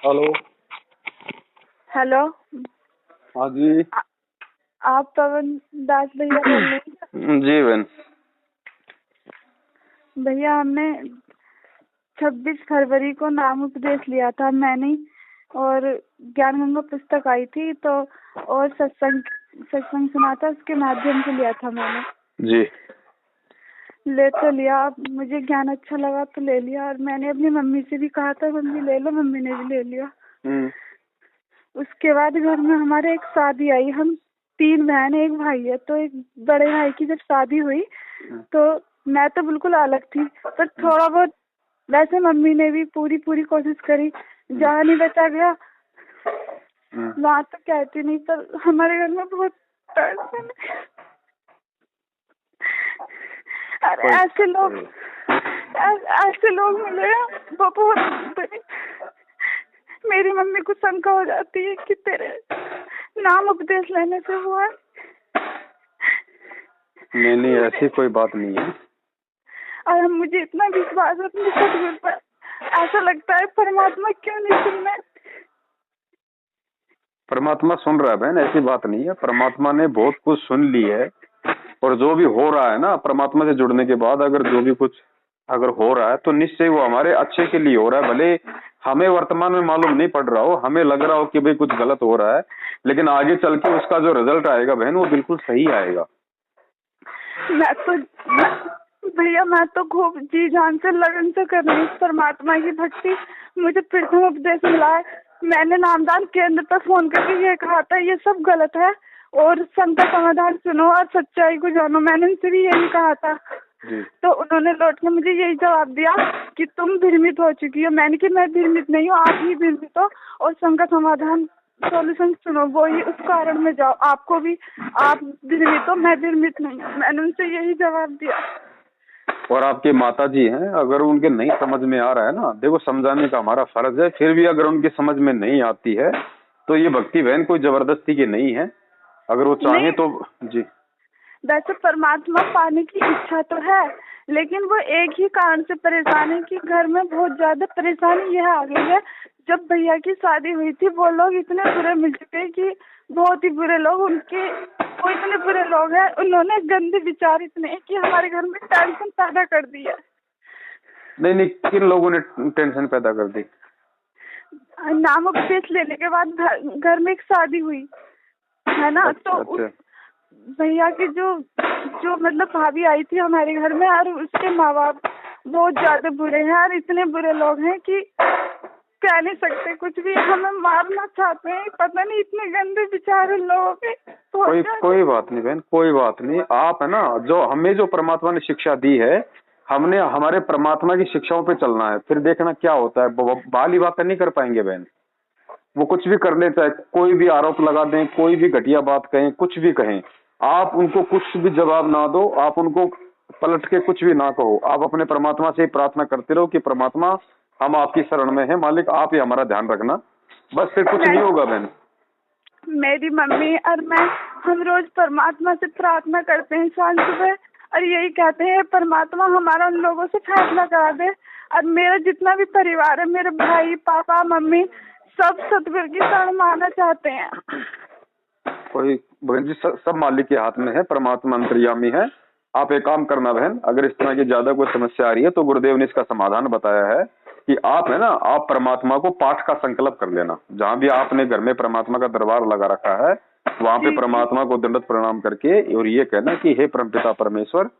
Hello. Hello. हाँ जी। आप पवन दास भैया बोल रहे हैं? जी बहन। भैया हमने 26 फरवरी को नाम उपदेश लिया था मैंने, और ज्ञान गंगा पुस्तक आई थी तो, और सत्संग सुना था, उसके माध्यम से लिया था मैंने। जी। ले तो लिया, मुझे ज्ञान अच्छा लगा तो ले लिया, और मैंने अपनी मम्मी से भी कहा था मम्मी ले लो, मम्मी ने भी ले लिया। उसके बाद घर में हमारे एक शादी आई, हम 3 बहन एक भाई है, तो एक बड़े भाई की जब शादी हुई तो मैं तो बिल्कुल अलग थी, पर थोड़ा बहुत वैसे मम्मी ने भी पूरी कोशिश करी, जहाँ नहीं बचा गया वहाँ तो कहती नहीं, पर हमारे घर में बहुत टेंशन है। अरे ऐसे लोग मिले वो बहुत, मेरी मम्मी को शंका हो जाती है कि तेरे नाम उपदेश लेने से हुआ है। नहीं ऐसी कोई बात नहीं है। और मुझे इतना विश्वास है अपने सदगुरु पर, ऐसा लगता है परमात्मा क्यों नहीं सुन रहा है। परमात्मा सुन रहा है बहन, ऐसी बात नहीं है। परमात्मा ने बहुत कुछ सुन ली है, और जो भी हो रहा है ना, परमात्मा से जुड़ने के बाद अगर जो भी कुछ अगर हो रहा है तो निश्चय वो हमारे अच्छे के लिए हो रहा है। भले हमें वर्तमान में मालूम नहीं पड़ रहा हो, हमें लग रहा हो कि भाई कुछ गलत हो रहा है, लेकिन आगे चल के उसका जो रिजल्ट आएगा बहन वो बिल्कुल सही आएगा। भैया मैं तो खूब जी जान से लगन से कर रही हूँ परमात्मा की भक्ति। मुझे प्रथम उपदेश मिला है, मैंने नामदान केंद्र पर फोन करके ये कहा था ये सब गलत है और शंका समाधान सुनो और सच्चाई को जानो, मैंने उनसे भी यही कहा था। तो उन्होंने लौट के मुझे यही जवाब दिया कि तुम भ्रमित हो चुकी हो। मैंने कि मैं भ्रमित नहीं हूँ, आप ही भ्रमित हो, और शंका समाधान सॉल्यूशन सुनो, वो ही उस कारण में जाओ, आपको भी आप भ्रमित हो, मैं भ्रमित नहीं हूँ। मैंने उनसे यही जवाब दिया। और आपके माता जी हैं, अगर उनके नहीं समझ में आ रहा है ना, देखो समझाने का हमारा फर्ज है, फिर भी अगर उनकी समझ में नहीं आती है तो ये भक्ति बहन कोई जबरदस्ती की नहीं है, अगर वो चाहे तो। जी वैसे परमात्मा पाने की इच्छा तो है, लेकिन वो एक ही कारण से परेशान है कि घर में बहुत ज्यादा परेशानी यह आ गई है। जब भैया की शादी हुई थी वो लोग इतने बुरे मिल चुके कि बहुत ही बुरे लोग, उनके वो इतने बुरे लोग हैं, उन्होंने गंदे विचार इतने कि हमारे घर में टेंशन पैदा कर दी है। नहीं किन लोगों ने टेंशन पैदा कर दी? नाम उपदेश लेने के बाद घर में एक शादी हुई है ना। अच्छा, तो भैया की जो मतलब भाभी आई थी हमारे घर में, और उसके माँ बाप बहुत ज्यादा बुरे हैं, और इतने बुरे लोग हैं कि कह नहीं सकते कुछ भी, हमें मारना चाहते हैं, पता नहीं इतने गंदे विचार उन लोगों के। कोई बात नहीं बहन, कोई बात नहीं। आप है ना, जो हमें जो परमात्मा ने शिक्षा दी है, हमने हमारे परमात्मा की शिक्षाओं पे चलना है, फिर देखना क्या होता है। बाल ही बात नहीं कर पाएंगे बहन, वो कुछ भी कर ले, चाहे कोई भी आरोप लगा दें, कोई भी घटिया बात कहें, कुछ भी कहें, आप उनको कुछ भी जवाब ना दो, आप उनको पलट के कुछ भी ना कहो। आप अपने परमात्मा से प्रार्थना करते रहो कि परमात्मा हम आपकी शरण में हैं, मालिक आप ही हमारा ध्यान रखना, बस फिर कुछ नहीं होगा बहन। मेरी मम्मी और मैं हम रोज परमात्मा से प्रार्थना करते हैं शाम सुबह, और यही कहते हैं परमात्मा हमारा उन लोगों से फैसला करा दे, और मेरा जितना भी परिवार है, मेरे भाई पापा मम्मी सब सतगुरु की शरण में आना चाहते हैं। कोई बहन जी, सब मालिक के हाथ में है, परमात्मा अंतर्यामी है। आप एक काम करना बहन, अगर इस तरह की ज्यादा कोई समस्या आ रही है तो गुरुदेव ने इसका समाधान बताया है कि आप है ना, आप परमात्मा को पाठ का संकल्प कर लेना। जहाँ भी आपने घर में परमात्मा का दरबार लगा रखा है, वहां पे परमात्मा को दंडवत प्रणाम करके और ये कहना कि हे परमपिता परमेश्वर,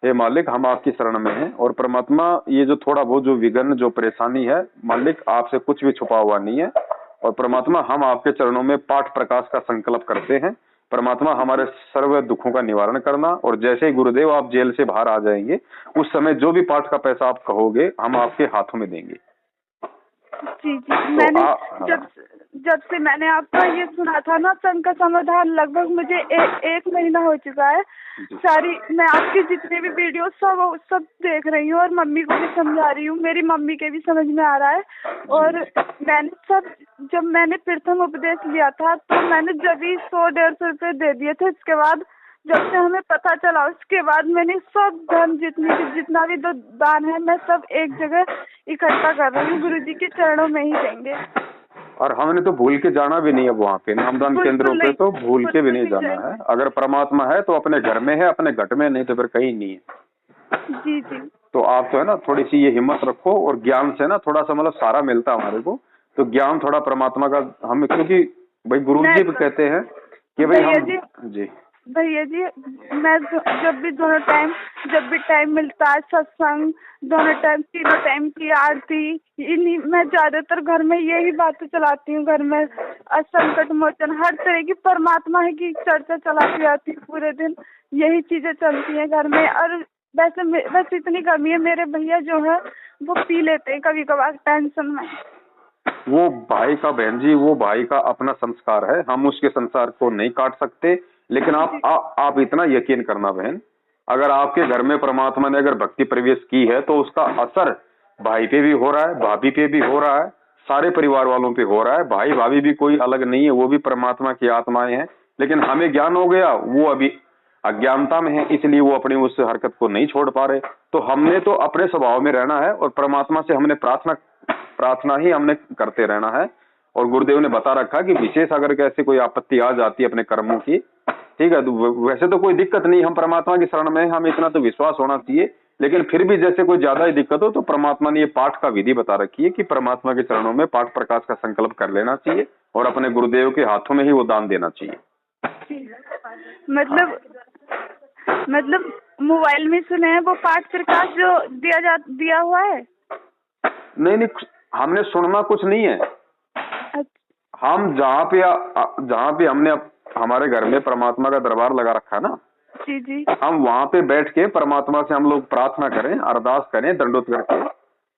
हे मालिक हम आपकी शरण में हैं, और परमात्मा ये जो थोड़ा बहुत जो विघ्न जो परेशानी है, मालिक आपसे कुछ भी छुपा हुआ नहीं है, और परमात्मा हम आपके चरणों में पाठ प्रकाश का संकल्प करते हैं। परमात्मा हमारे सर्व दुखों का निवारण करना, और जैसे ही गुरुदेव आप जेल से बाहर आ जाएंगे, उस समय जो भी पाठ का पैसा आप कहोगे हम आपके हाथों में देंगे। जी मैंने जब से मैंने आपका ये सुना था ना शंका समाधान, लगभग मुझे एक महीना हो चुका है। सारी मैं आपकी जितने भी वीडियो सब देख रही हूँ, और मम्मी को भी समझा रही हूँ, मेरी मम्मी के भी समझ में आ रहा है। और मैंने जब मैंने प्रथम उपदेश लिया था तो मैंने जब भी 100-150 रुपए दे दिए थे। इसके बाद जब से हमें पता चला, उसके बाद मैंने सब धन जितना भी दान है मैं सब एक जगह इकट्ठा कर रही हूँ, गुरुजी के चरणों में ही देंगे। और हमने तो भूल के जाना भी नहीं है वहाँ पे, नामदान केंद्रों पे तो भूल के भी नहीं जाना है। अगर परमात्मा है तो अपने घर में है, अपने घट में, नहीं तो फिर कहीं नहीं है। जी जी। तो आप तो है ना थोड़ी सी ये हिम्मत रखो, और ज्ञान से ना थोड़ा सा मतलब सारा मिलता है हमारे को, तो ज्ञान थोड़ा परमात्मा का हमें, क्योंकि भाई गुरु जी भी कहते हैं कि भाई हम जी भैया जी, मैं जब भी टाइम मिलता है, सत्संग दोनों टाइम, तीनों टाइम की आरती, इन्हीं मैं ज्यादातर घर में यही बातें चलाती हूँ। घर में संकट मोचन हर तरह की परमात्मा की चर्चा चलाती रहती है, पूरे दिन यही चीजें चलती हैं घर में। और बस इतनी कमी है, मेरे भैया जो है वो पी लेते हैं कभी कभार टेंशन में। वो भाई का, बहन जी, वो भाई का अपना संस्कार है, हम उसके संस्कार को नहीं काट सकते। लेकिन आप इतना यकीन करना बहन, अगर आपके घर में परमात्मा ने अगर भक्ति प्रवेश की है तो उसका असर भाई पे भी हो रहा है, भाभी पे भी हो रहा है, सारे परिवार वालों पे हो रहा है। भाई भाभी भी कोई अलग नहीं है, वो भी परमात्मा की आत्माएं हैं। लेकिन हमें ज्ञान हो गया, वो अभी अज्ञानता में है, इसलिए वो अपनी उस हरकत को नहीं छोड़ पा रहे। तो हमने तो अपने स्वभाव में रहना है, और परमात्मा से हमने प्रार्थना ही हमने करते रहना है। और गुरुदेव ने बता रखा कि विशेष अगर कैसे कोई आपत्ति आ जाती है अपने कर्मों की, ठीक है, तो वैसे तो कोई दिक्कत नहीं, हम परमात्मा की शरण में, हमें इतना तो विश्वास होना चाहिए। लेकिन फिर भी जैसे कोई ज्यादा ही दिक्कत हो तो परमात्मा ने ये पाठ का विधि बता रखी है कि परमात्मा के चरणों में पाठ प्रकाश का संकल्प कर लेना चाहिए, और अपने गुरुदेव के हाथों में ही वो दान देना चाहिए। मतलब मोबाइल में सुने हैं वो पाठ प्रकाश जो दिया हुआ है? नहीं, हमने सुनना कुछ नहीं है। हम जहाँ पे हमने हमारे घर में परमात्मा का दरबार लगा रखा है ना, जी जी, हम वहाँ पे बैठ के परमात्मा से हम लोग प्रार्थना करें, अरदास करें, दंडोत करके,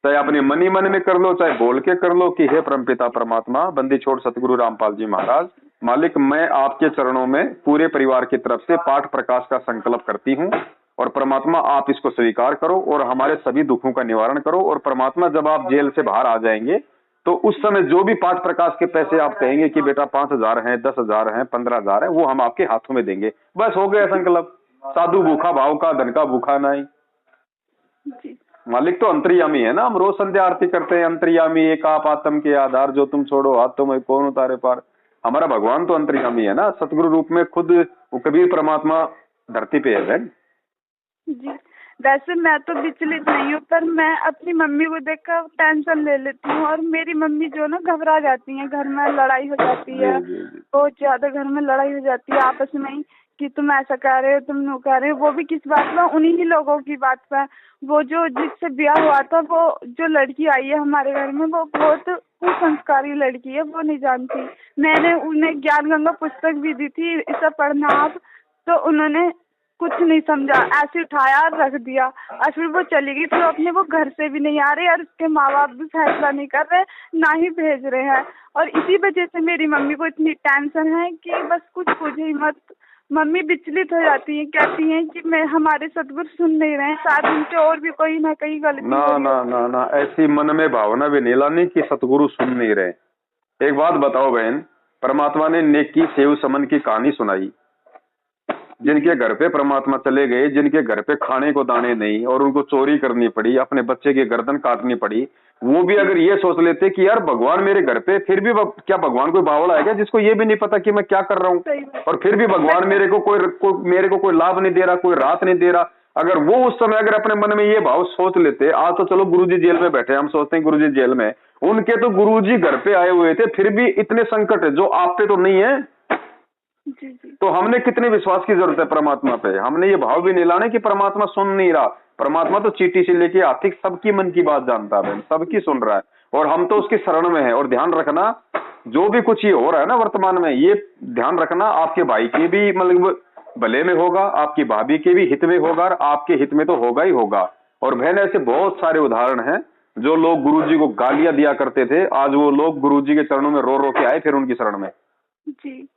चाहे अपने मनी मन में कर लो, चाहे बोल के कर लो कि हे परमपिता परमात्मा, बंदी छोड़ सतगुरु रामपाल जी महाराज, मालिक मैं आपके चरणों में पूरे परिवार की तरफ से पाठ प्रकाश का संकल्प करती हूँ, और परमात्मा आप इसको स्वीकार करो और हमारे सभी दुखों का निवारण करो। और परमात्मा जब आप जेल से बाहर आ जाएंगे तो उस समय जो भी पाठ प्रकाश के पैसे आप कहेंगे कि बेटा 5,000 हैं, 10,000 हैं, 15,000 है, वो हम आपके हाथों में देंगे। बस हो गया संकल्प। साधु भूखा भाव का, धन का भूखा नहीं। मालिक तो अंतर्यामी है ना, हम रोज संध्या आरती करते हैं, अंतर्यामी एक आप आत्म के आधार, जो तुम छोड़ो हाथ तो मैं कौन उतारे पार। हमारा भगवान तो अंतर्यामी है ना, सतगुरु रूप में खुद वो कबीर परमात्मा धरती पे है जी। वैसे मैं तो विचलित नहीं हूँ, पर मैं अपनी मम्मी को देखकर टेंशन ले लेती हूँ, और मेरी मम्मी जो ना घबरा जाती है, घर में लड़ाई हो जाती है, बहुत ज्यादा घर में लड़ाई हो जाती है आपस में ही कि तुम ऐसा कह रहे हो, तुम नो कह रहे हो। वो भी किस बात पर? उन्हीं ही लोगों की बात पर। वो जो जिससे ब्याह हुआ था, वो जो लड़की आई है हमारे घर में, वो बहुत कुसंस्कारी लड़की है, वो नहीं जानती। मैंने उन्हें ज्ञान गंगा पुस्तक भी दी थी, इसे पढ़ना आप, तो उन्होंने कुछ नहीं समझा, ऐसे उठाया और रख दिया, और फिर वो चली गई। फिर अपने वो घर से भी नहीं आ रहे, और उसके माँ बाप भी फैसला नहीं कर रहे, ना ही भेज रहे हैं। और इसी वजह से मेरी मम्मी को इतनी टेंशन है कि बस कुछ पूछे ही मत। मम्मी विचलित हो जाती है, कहती हैं कि मैं हमारे सतगुरु सुन नहीं रहे, शायद उनसे और भी कोई ना कहीं गलती। ना, ऐसी मन में भावना भी नहीं लानी कि सतगुरु सुन नहीं रहे। एक बात बताओ बहन, परमात्मा ने नेकी सेव समन की कहानी सुनाई। जिनके घर पे परमात्मा चले गए, जिनके घर पे खाने को दाने नहीं, और उनको चोरी करनी पड़ी, अपने बच्चे की गर्दन काटनी पड़ी, वो भी अगर ये सोच लेते कि यार भगवान मेरे घर पे, फिर भी क्या भगवान कोई बावड़ा है क्या जिसको ये भी नहीं पता कि मैं क्या कर रहा हूँ, और फिर भी भगवान मेरे को कोई लाभ नहीं दे रहा, कोई राहत नहीं दे रहा। अगर वो उस समय अगर अपने मन में ये भाव सोच लेते, आज तो चलो गुरुजी जेल में बैठे, हम सोचते हैं गुरुजी जेल में, उनके तो गुरुजी घर पे आए हुए थे, फिर भी इतने संकट है जो आप पे तो नहीं है। जी। तो हमने कितने विश्वास की जरूरत है परमात्मा पे। हमने ये भाव भी नहीं लाने कि परमात्मा सुन नहीं रहा। परमात्मा तो चीटी से लेके आर्थिक सबकी मन की बात जानता है, सबकी सुन रहा है, और हम तो उसकी शरण में है। और ध्यान रखना, जो भी कुछ ये हो रहा है ना वर्तमान में, ये ध्यान रखना आपके भाई के भी मतलब भले में होगा, आपकी भाभी के भी हित में होगा, और आपके हित में तो होगा ही होगा। और बहन ऐसे बहुत सारे उदाहरण हैं, जो लोग गुरुजी को गालियां दिया करते थे, आज वो लोग गुरुजी के चरणों में रो रो के आए फिर उनकी शरण में। जी।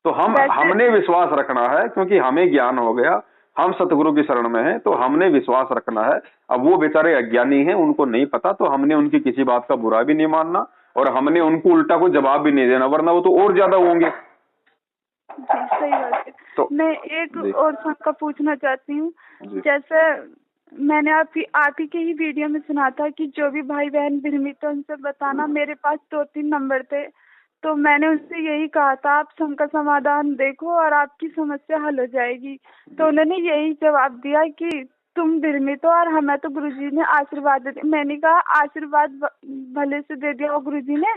तो हमने विश्वास रखना है, क्योंकि हमें ज्ञान हो गया, हम सतगुरु की शरण में हैं, तो हमने विश्वास रखना है। अब वो बेचारे अज्ञानी हैं, उनको नहीं पता, तो हमने उनकी किसी बात का बुरा भी नहीं मानना, और हमने उनको उल्टा कोई जवाब भी नहीं देना, वरना वो तो और ज्यादा होंगे। जी, सही बात है। तो मैं एक और शंका पूछना चाहती हूँ, जैसे मैंने आप ही के ही वीडियो में सुना था कि जो भी भाई बहन भ्रमित है उनसे बताना। मेरे पास 2-3 नंबर थे, तो मैंने उनसे यही कहा था, आप सबका समाधान देखो और आपकी समस्या हल हो जाएगी। तो उन्होंने यही जवाब दिया कि तुम भ्रमित हो और हमें तो गुरुजी ने आशीर्वाद दे। मैंने कहा आशीर्वाद भले से दे दिया गुरुजी ने,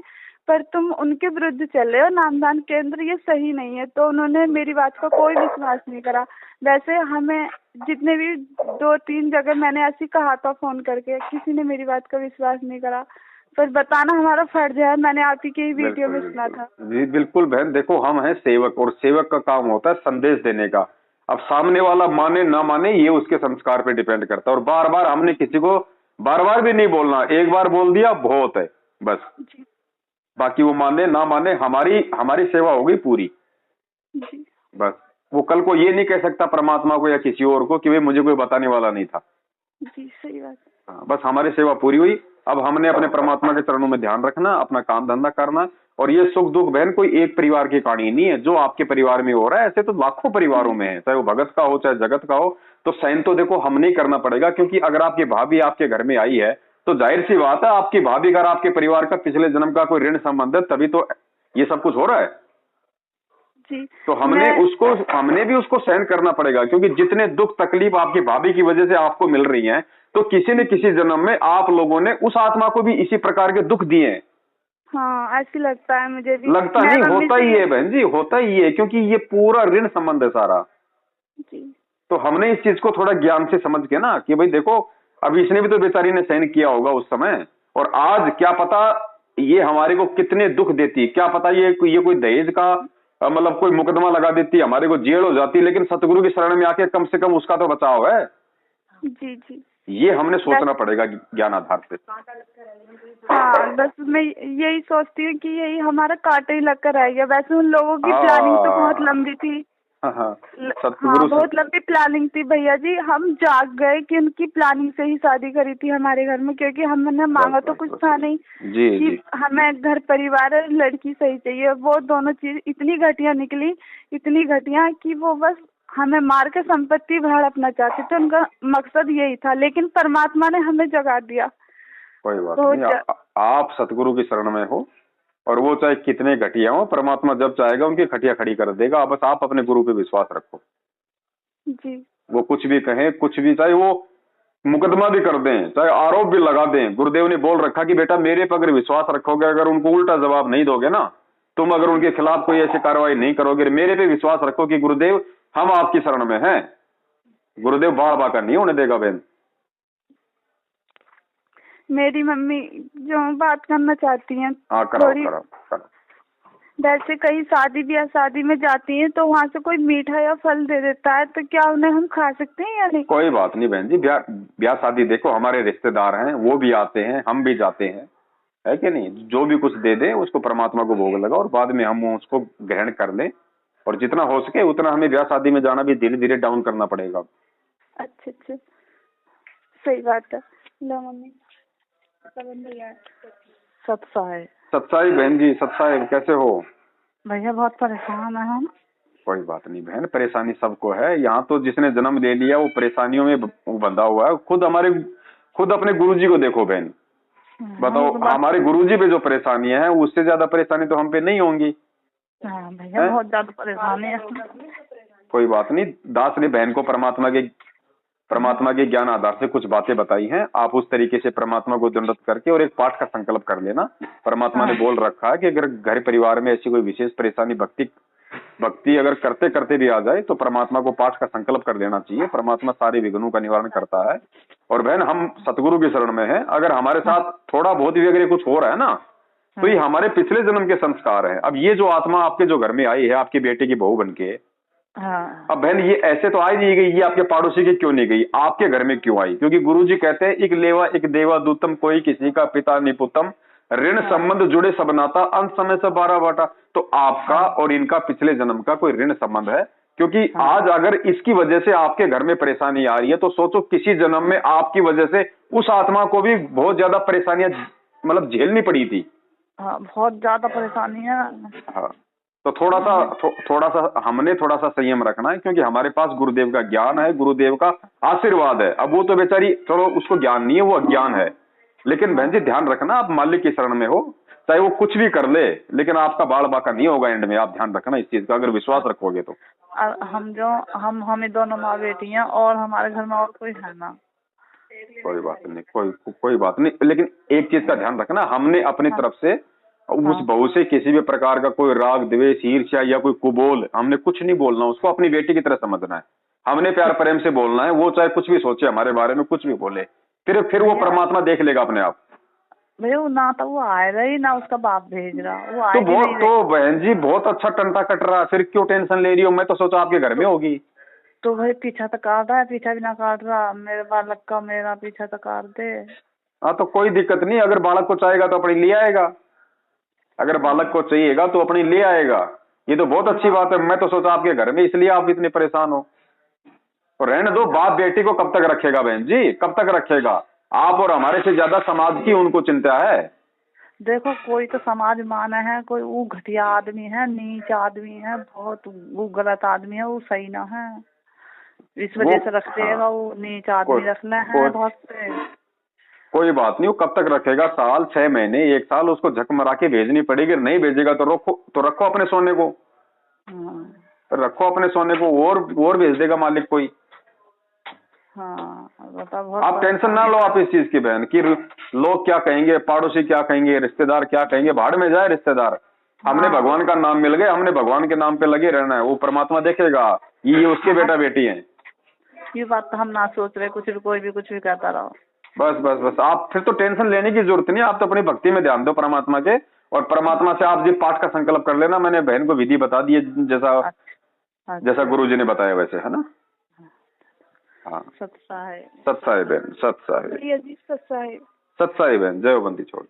पर तुम उनके विरुद्ध चल रहे हो, नामदान केंद्र ये सही नहीं है। तो उन्होंने मेरी बात का कोई विश्वास नहीं करा। वैसे हमें जितने भी 2-3 जगह मैंने ऐसे कहा था फोन करके, किसी ने मेरी बात का विश्वास नहीं करा। पर बताना हमारा फर्ज है, मैंने आप ही के ही वीडियो में सुना था। जी बिल्कुल बहन, देखो हम हैं सेवक, और सेवक का काम होता है संदेश देने का। अब सामने वाला माने ना माने ये उसके संस्कार पे डिपेंड करता है। और बार बार हमने किसी को बार बार भी नहीं बोलना, एक बार बोल दिया बहुत है बस। बाकी वो माने ना माने, हमारी सेवा होगी पूरी जी। बस। वो कल को ये नहीं कह सकता परमात्मा को या किसी और को कि भाई मुझे कोई बताने वाला नहीं था। जी सही बात है। हाँ, बस हमारी सेवा पूरी हुई। अब हमने अपने परमात्मा के चरणों में ध्यान रखना, अपना काम धंधा करना। और ये सुख दुख बहन कोई एक परिवार की कहानी नहीं है। जो आपके परिवार में हो रहा है ऐसे तो लाखों परिवारों में है, चाहे वो भगत का हो चाहे जगत का हो। तो सहन तो देखो हमने ही करना पड़ेगा, क्योंकि अगर आपकी भाभी आपके घर में आई है तो जाहिर सी बात है आपकी भाभी अगर आपके परिवार का पिछले जन्म का कोई ऋण संबंध है, तभी तो ये सब कुछ हो रहा है। जी। तो हमने भी उसको सहन करना पड़ेगा, क्योंकि जितने दुख तकलीफ आपकी भाभी की वजह से आपको मिल रही हैं, तो किसी न किसी जन्म में आप लोगों ने उस आत्मा को भी इसी प्रकार के दुख दिए हैं। हाँ ऐसी लगता है मुझे भी। लगता नहीं, होता ही है बहन जी, होता ही है, क्योंकि ये पूरा ऋण संबंध है सारा। जी। तो हमने इस चीज को थोड़ा ज्ञान से समझ के ना कि भाई देखो, अब इसने भी तो बेचारी ने सहन किया होगा उस समय, और आज क्या पता ये हमारे को कितने दुख देती, क्या पता ये कोई दहेज का मतलब कोई मुकदमा लगा देती, हमारे को जेल हो जाती, लेकिन सतगुरु की शरण में आके कम से कम उसका तो बचाव है। जी जी। ये हमने सोचना पड़ेगा ज्ञान आधार पे। हाँ बस मैं यही सोचती हूँ कि यही हमारा कांटा ही लग कर रह गया। वैसे उन लोगों की प्लानिंग तो बहुत लंबी थी। हाँ बहुत लंबी प्लानिंग थी भैया जी। हम जाग गए कि उनकी प्लानिंग से ही शादी करी थी हमारे घर में, क्योंकि हमने मांगा तो कुछ था नहीं कि हमें घर परिवार लड़की सही चाहिए। वो दोनों चीज इतनी घटिया निकली, इतनी घटिया कि वो बस हमें मार के संपत्ति हड़पना चाहते थे। उनका मकसद यही था, लेकिन परमात्मा ने हमें जगा दिया। कोई बात नहीं, आप सतगुरु की शरण में हो, और वो चाहे कितने घटिया हो, परमात्मा जब चाहेगा उनकी खटिया खड़ी कर देगा। बस आप अपने गुरु पे विश्वास रखो जी। वो कुछ भी कहें, कुछ भी, चाहे वो मुकदमा भी कर दें, चाहे आरोप भी लगा दें। गुरुदेव ने बोल रखा कि बेटा मेरे पर अगर विश्वास रखोगे, अगर उनको उल्टा जवाब नहीं दोगे ना, तुम अगर उनके खिलाफ कोई ऐसी कार्रवाई नहीं करोगे, मेरे पे विश्वास रखो कि गुरुदेव हम आपकी शरण में हैं, गुरुदेव बार बार नहीं होने देगा बहन। मेरी मम्मी जो बात करना चाहती हैं, कराओ। वैसे कहीं शादी में जाती हैं तो वहाँ से कोई मीठा या फल दे देता है, तो क्या उन्हें हम खा सकते हैं या नहीं? कोई बात नहीं बहन जी, ब्याह शादी देखो हमारे रिश्तेदार हैं, वो भी आते हैं, हम भी जाते हैं, है कि नहीं। जो भी कुछ दे दे उसको परमात्मा को भोग लगा, और बाद में हम उसको ग्रहण कर लें। और जितना हो सके उतना हमें ब्याह शादी में जाना भी धीरे धीरे डाउन करना पड़ेगा। अच्छा सही बात है। लो मम्मी सत्साई बहन जी, सत्साई कैसे हो? भैया बहुत परेशान है हम। कोई बात नहीं बहन, परेशानी सबको है। यहाँ तो जिसने जन्म ले लिया वो परेशानियों में बंधा हुआ है। खुद अपने गुरुजी को देखो बहन, बताओ हमारे गुरुजी पे जो परेशानी है उससे ज्यादा परेशानी तो हम पे नहीं होंगी। भैया बहुत ज्यादा परेशानी है। कोई बात नहीं, दास ने बहन को परमात्मा के ज्ञान आधार से कुछ बातें बताई हैं। आप उस तरीके से परमात्मा को दंडवत करके और एक पाठ का संकल्प कर लेना। परमात्मा ने बोल रखा है कि अगर घर परिवार में ऐसी कोई विशेष परेशानी भक्ति अगर करते करते भी आ जाए तो परमात्मा को पाठ का संकल्प कर लेना चाहिए। परमात्मा सारे विघ्नों का निवारण करता है। और बहन हम सतगुरु की शरण में हैं। अगर हमारे साथ थोड़ा बहुत भी अगर कुछ हो रहा है ना, तो ये हमारे पिछले जन्म के संस्कार है। अब ये जो आत्मा आपके जो घर में आई है आपके बेटे की बहू बनके, अब बहन ये ऐसे तो आई नहीं गई, ये आपके पड़ोसी की क्यों नहीं गई, आपके घर में क्यों आई? क्योंकि गुरुजी कहते हैं एक लेवा एक देवा दूतम, कोई किसी का पिता निपुतम, ऋण संबंध जुड़े सब नाता, अंत समय से 12 बाटा। तो आपका और इनका पिछले जन्म का कोई ऋण संबंध है। क्योंकि आज अगर इसकी वजह से आपके घर में परेशानी आ रही है, तो सोचो किसी जन्म में आपकी वजह से उस आत्मा को भी बहुत ज्यादा परेशानियां मतलब झेलनी पड़ी थी। बहुत ज्यादा परेशानी है। हाँ, तो थोड़ा सा हमने थोड़ा सा संयम रखना है, क्योंकि हमारे पास गुरुदेव का ज्ञान है, गुरुदेव का आशीर्वाद है। अब वो तो बेचारी चलो उसको ज्ञान नहीं है, वो अज्ञान है। लेकिन बहन जी ध्यान रखना, आप मालिक की शरण में हो, चाहे वो कुछ भी कर ले, लेकिन आपका बाल बाका नहीं होगा एंड में। आप ध्यान रखना इस चीज का, अगर विश्वास रखोगे तो। हमें दोनों माँ बेटी हैं और हमारे घर में और कोई है ना। कोई बात नहीं, कोई बात नहीं, लेकिन एक चीज का ध्यान रखना, हमने अपनी तरफ से उस बहू से किसी भी प्रकार का कोई राग द्वेष ईर्ष्या या कोई कुबोल हमने कुछ नहीं बोलना, उसको अपनी बेटी की तरह समझना है। हमने प्यार प्रेम से बोलना है, वो चाहे कुछ भी सोचे हमारे बारे में, कुछ भी बोले, फिर वो परमात्मा देख लेगा अपने आप। भैया वो ना तो वो आएगा ही ना, उसका बाप भेज रहा, वो आएगा नहीं। तो बहन जी बहुत अच्छा टंटा कट रहा है, फिर क्यों टेंशन ले रही हो? मैं तो सोचा आपके घर में होगी। तो भाई पीछा तो काट रहा है, पीछा भी ना काट रहा, मेरे बालक का मेरा पीछा तो काट दे। हाँ तो कोई दिक्कत नहीं, अगर बालक को चाहेगा तो अपनी ले आएगा, अगर बालक को चाहिएगा तो अपनी ले आएगा। ये तो बहुत अच्छी बात है। मैं तो सोचा आपके घर में, इसलिए आप इतने परेशान हो। तो रहने दो, बाप बेटी को कब तक रखेगा बहन जी, कब तक रखेगा? आप और हमारे से ज्यादा समाज की उनको चिंता है। देखो कोई तो समाज माना है, कोई वो घटिया आदमी है, नीच आदमी है, बहुत वो गलत आदमी है, वो सही ना है, इस वजह से रख देगा। वो नीच आदमी रखना है बहुत से। कोई बात नहीं, वो कब तक रखेगा? साल 6 महीने 1 साल उसको झक मरा के भेजनी पड़ेगी। नहीं भेजेगा तो रखो अपने सोने को, रखो अपने सोने को, और भेज देगा मालिक कोई। आप टेंशन ना लो आप इस चीज की बहन, कि लोग क्या कहेंगे, पड़ोसी क्या कहेंगे, रिश्तेदार क्या कहेंगे, भाड़ में जाए रिश्तेदार। हमने भगवान का नाम मिल गए, हमने भगवान के नाम पे लगे रहना है, वो परमात्मा देखेगा। ये उसके बेटा बेटी हैं। ये बात तो हम ना सोच रहे, कोई भी कुछ भी कहता रहो। बस आप फिर तो टेंशन लेने की जरूरत नहीं, आप तो अपनी भक्ति में ध्यान दो परमात्मा के, और परमात्मा से आप जी पाठ का संकल्प कर लेना। मैंने बहन को विधि बता दी है, जैसा गुरु जी ने बताया वैसे, है ना? हाँ सत्साई बहन, सत्साई बहन, जय हो बंदी छोड़।